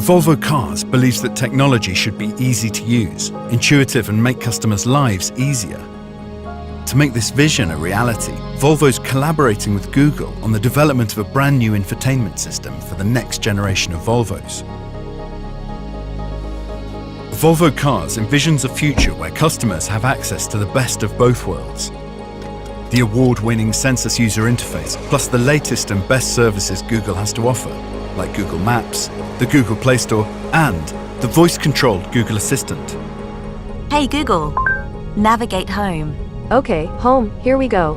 Volvo Cars believes that technology should be easy to use, intuitive, and make customers' lives easier. To make this vision a reality, Volvo's collaborating with Google on the development of a brand new infotainment system for the next generation of Volvos. Volvo Cars envisions a future where customers have access to the best of both worlds. The award-winning Sensus user interface, plus the latest and best services Google has to offer, like Google Maps, the Google Play Store, and the voice-controlled Google Assistant. Hey Google, navigate home. Okay, home, here we go.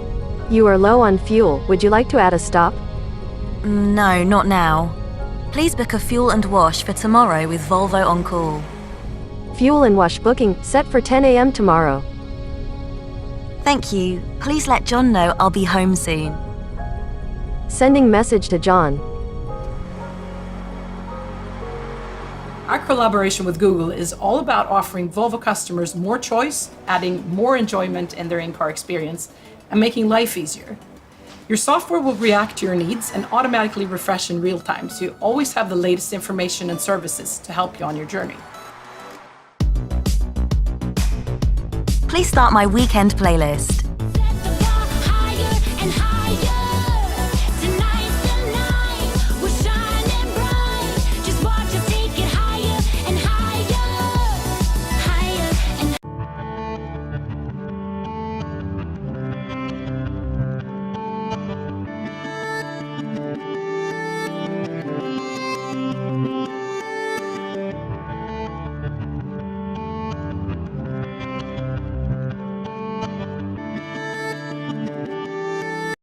You are low on fuel. Would you like to add a stop? No, not now. Please book a fuel and wash for tomorrow with Volvo on call. Fuel and wash booking set for 10 a.m. tomorrow. Thank you. Please let John know I'll be home soon. Sending message to John. Our collaboration with Google is all about offering Volvo customers more choice, adding more enjoyment in their in-car experience, and making life easier. Your software will react to your needs and automatically refresh in real time, so you always have the latest information and services to help you on your journey. Please start my weekend playlist. Set the bar higher and higher.